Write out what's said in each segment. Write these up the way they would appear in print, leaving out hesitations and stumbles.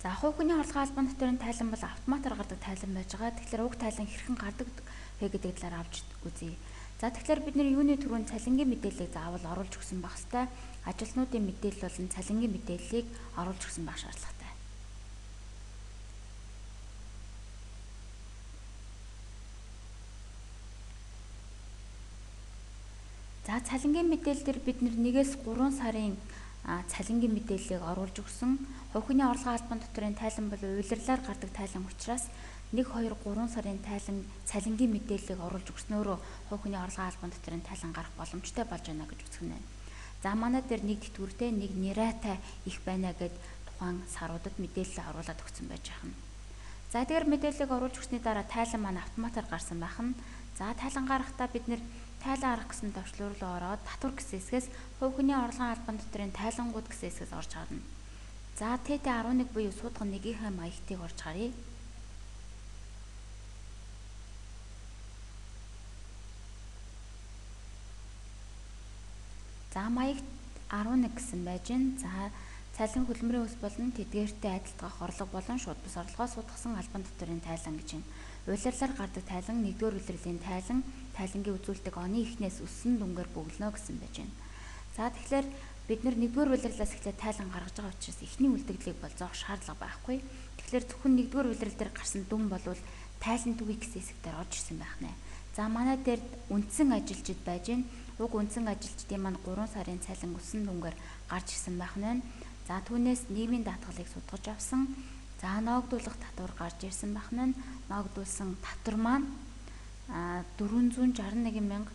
За хувь хүний орлогын албан татварын тайлан бол автоматар гардаг тайлан байж байгаа. Тэгэхээр уг тайлан хэрхэн гардаг вэ гэдэг талаар авч үзье. За тэгэхээр бид нэр юуны түрүүнд цалингийн мэдээллийг заавал оруулж өгсөн байх ёстой. Ажилтнуудын мэдээлэл болон цалингийн мэдээллийг оруулж өгсөн байх шаардлагатай. За цалингийн мэдээлэлээр бид нэр 1-ээс 3 сарын цалингийн мэдээллийг оруулж өгсөн. Хувь хүний орлогын албан татварын тайлан бол улирлаар гардаг тайлан учраас 1, 2, 3 сарын тайлан цалингийн мэдээллийг оруулж өгснөөрөө хувь хүний орлогын албан татварын тайлан гарах боломжтой болж байна гэж үзэх нь. За манай дээр нэг тэтгэвртэй нэг нэраатай их байна гэд тухайн саруудад мэдээлэл оруулаад өгсөн байж байна. За тэгэхээр мэдээллийг оруулж өгсөний дараа тайлан маань автоматар гарсан байх нь. За тайлан гарахдаа бид нэр тайлан арах гэсэн төвчлөр рүү ороод татвар гэсэн хэсгээс хувь хүний орлогын албан татварын тайлангууд гэсэн хэсгээс орж харна. За ТТ11 буюу суудган 1-ийн маягтыг орж харъя. За маягт 11 гэсэн байж байна. За цалин хөдөлмөрийн ус болон тэдгээртэй адилтгах орлого болон шууд бус орлогоо суудгасан албан татварын тайлан гэж байна. Улирлаар гардаг тайлан 1-р улирлын тайлан тайлангийн үзүүлдэг оны эхнээс өссөн дүнгээр бөглөнө гэсэн байж байна. За тэгэхээр бид нар 1-р улирлаас эхлээд тайлан гаргаж байгаа учраас эхний үлдэгдлийг бол зоох шаардлага байхгүй. Тэгэхээр зөвхөн 1-р улирал дээр гарсан дүн болвол тайлан төвийн гэсэн хэсгээр орж ирсэн байх нэ. За манай дээр үндсэн ажилчид байж байна. Уг үндсэн ажилчдын маань 3 сарын цалин өссөн дүнгээр гарч ирсэн байх нь. За түүнээс нийгмийн даатгалыг судалж авсан. За ноогдуулах татвар гарч ирсэн байх нь. Ноогдуулсан татвар маань 464,100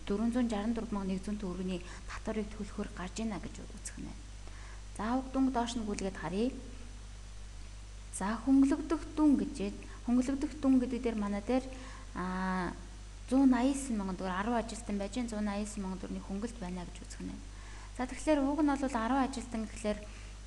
төгрөгийн татварыг төлөхөөр гарч ийна гэж үзэх нь. За уг дүнг доош нь гүйлгээд харъя. За хөнгөлөгдөх дүн гэдэг дээр манай дээр 189,000 төгрөг 10 ажилтан байж 189,000 төгрөгийн хөнгөлт байна гэж үзэх нь. За тэгэхээр уг нь бол 10 ажилтан гэхлээр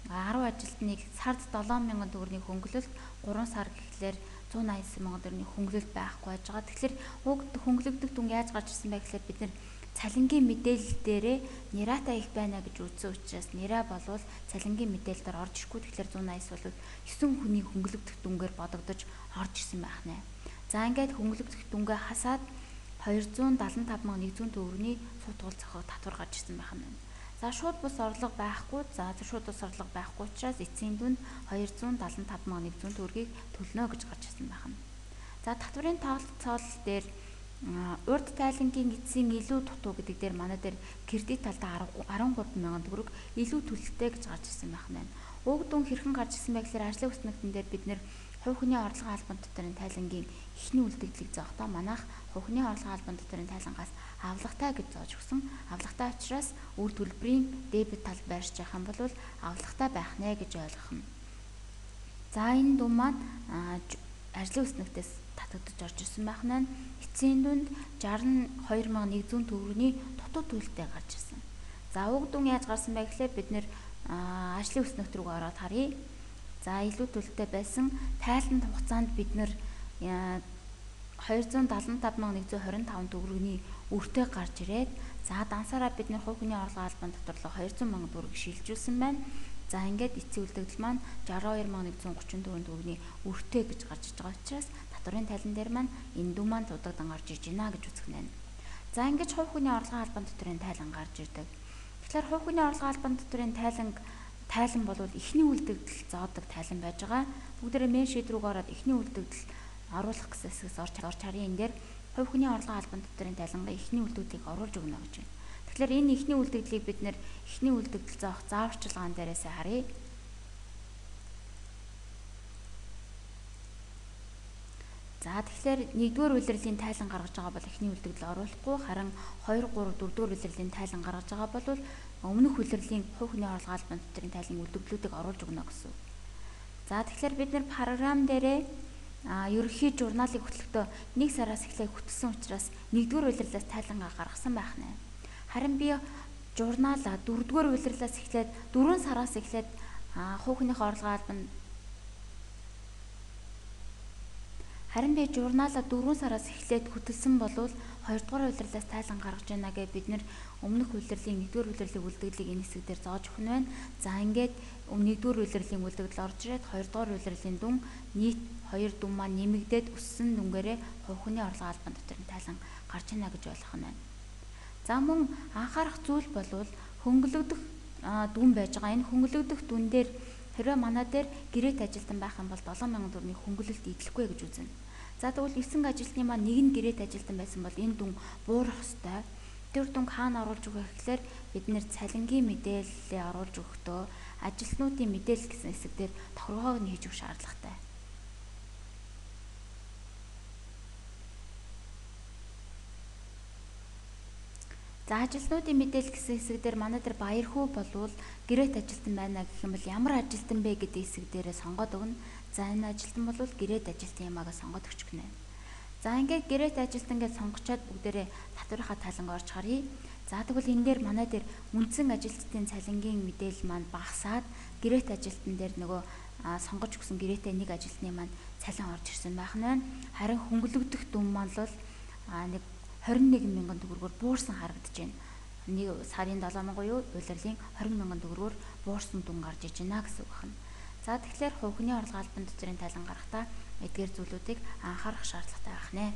10 ажилтныг сард 7,000 төгрөгийн хөнгөлөлт 3 сар гэхлээр 189,000 төгрөгийн хөнгөлөлт байхгүй байж байгаа. Тэгэхээр уг хөнгөлөгдөх дүн яаж гарч ирсэн бэ гэхлээр бид нэр цалингийн мэдээлэл дээрээ нэраатай их байна гэж үзсэн учраас нэраа болвол цалингийн мэдээлэл дээр орж ирэхгүй тэгэхээр 180 бол 9 хүний хөнгөлөгдөх дүнгээр бодогдож орж ирсэн байх нэ. За ингээд хөнгөлөгдөх дүнгээ хасаад 275,100 төгрөгийн суудгуул зохиог татвар гарч ирсэн байх нь. За шууд бус орлого байхгүй. За шууд бус орлого байхгүй учраас эцсийн дүнд 275,100 төгрөгийг төлнө гэж гарч ирсэн байх нь. За татварын тооцоол дээр урд тайлангийн эцсийн илүү дутуу гэдэг дээр манай дээр кредит талдаа 13,000 төгрөг илүү төлөлттэй гэж гарч ирсэн байх нь. Уг дүн хэрхэн гарч ирсэн бэ гэхээр ажлын үстнэгтэн дээр бид нэр хувь хүний орлогын албан татварын тайлангийн эхний үлдэгдлийг зоохдоо манайх хувь хүний орлогын албан татварын тайлангаас авлагатай гэж зоож өгсөн. Авлагатай учраас үр төлбөрийн дебет тал байршиж явах юм бол авлагатай байх нэ гэж ойлгох нь. За энэ дүн маань ажлын үстнэгтээс татагдаж орж ирсэн байх нь. Эцсийн дүнд 62,100 төгрөгийн дутуу төлөлттэй гарч ирсэн. За уг дүн яаж гарсан бэ гэхлээр бид нэр ажлын үстнэгт рүү ороод харъя. За илүү төлөлттэй байсан тайланд хугацаанд бид нэр 275,125 төгрөгийн өртөө гарч ирээд за дансаараа бид нэр хувь хүний орлогын албан татварлаа 200,000 төгрөг шилжүүлсэн байна. За ингээд эцсийн үлдэгдэл маань 62,134 төгрөгийн өртөө гэж гарч иж байгаа учраас татварын тайлан дээр маань энэ дүн маань дутагдан гарч иж байна гэж үзэх нь. За ингээд хувь хүний орлогын албан татварын тайлан гарч ирдэг. Тэгэхээр хувь хүний орлогын албан татварын тайлан бол эхний үлдэгдэл зоодог тайлан байж байгаа. Бүгдээрээ мен шийд рүүг ороод эхний үлдэгдэл оруулах гэсэн хэсгээс орж харъя. Энэ дээр хувь хүний орлогын албан татварын тайлангаа эхний үлдэгдлийг оруулж өгнө гэж байна. Тэгэхээр энэ эхний үлдэгдлийг бид нэр эхний үлдэгдэл зоох зааварчилгаан дээрээс харъя. За тэгэхээр 1-р улирлын тайлан гаргаж байгаа бол эхний үлдэгдэл оруулахгүй, харин 2, 3, 4-р улирлын тайлан гаргаж байгаа бол өмнөх улирлын хувь хүний орлогын албан татварын тайлан үлдэгдлүүдийг оруулж өгнө гэсэн. За тэгэхээр бид нэр програм дээрээ ерөнхий журналыг хөтлөхдөө 1 сараас эхлээд хөтлсөн учраас 1-р улирлаас тайлангаа гаргасан байх нэ. Харин би журналаа 4-р улирлаас эхлээд 4 сараас эхлээд хувь хүнийхээ орлогын албан Харин би журнаалаа 4 сараас эхлээд хөтөлсөн болвол 2 дугаар улирлаас тайлан гаргаж байна гэж бид нэр өмнөх улирлын 1-р улирлын үлдэгдлийг энэ хэсэг дээр зоож өгнө байна. За ингээд 1-р улирлын үлдэгдэл орж ирээд 2 дугаар улирлын дүн нийт 2 дүн маань нэмэгдээд өссөн дүнгээрээ хувь хүний орлого албан дотор нь тайлан гарч байна гэж ойлгох нь байна. За мөн анхаарах зүйл болвол хөнгөлөгдөх дүн байж байгаа. Энэ хөнгөлөгдөх дүн дээр хэрвээ манай дээр гэрээт ажилтан байх юм бол 7000 төгрөгийн хөнгөлөлт идэлхгүй гэж үзнэ. За тэгвэл 9 ажилтны маань нэг нь гэрээт ажилтан байсан бол энэ дүн буурах ёстой. Тэр дүнг хаана оруулж өгөх гэхээр бид нэр цалингийн мэдээллээ оруулж өгөхдөө ажилтнуудын мэдээлэл гэсэн хэсэг дээр тохиргоог нь хийж өгөх шаардлагатай. За ажилтнуудын мэдээлэл гэсэн хэсэг дээр манай дээр баяр хүү болвол гэрээт ажилтан байна гэх юм бол ямар ажилтан бэ гэдэг хэсэг дээрээ сонгоод өгнө. За энэ ажилтан болвол гэрээт ажилтан юмаа гэж сонгоод өгч гинэ. За ингээд гэрээт ажилтан гэж сонгочоод бүгдээрээ татварынхаа таланг орж харъя. За тэгвэл энэ дээр манай дээр үндсэн ажилтнуудын цалингийн мэдээлэл маань багасаад гэрээт ажилтан дээр нөгөө сонгож өгсөн гэрээтэй нэг ажилтны маань цалин орж ирсэн байх нь байна. Харин хөнгөлөгдөх дүн маань л нэг 21,000 төгрөгөөр буурсан харагдаж байна. Нэг сарын 7,000 буюу улирлын 20,000 төгрөгөөр буурсан дүн гарч иж байна гэсэн үг байна. За тэгэхээр хувь хүний орлого албан тутмын тайлан гаргахдаа эдгээр зүйлүүдийг анхаарах шаардлагатай байх нэ.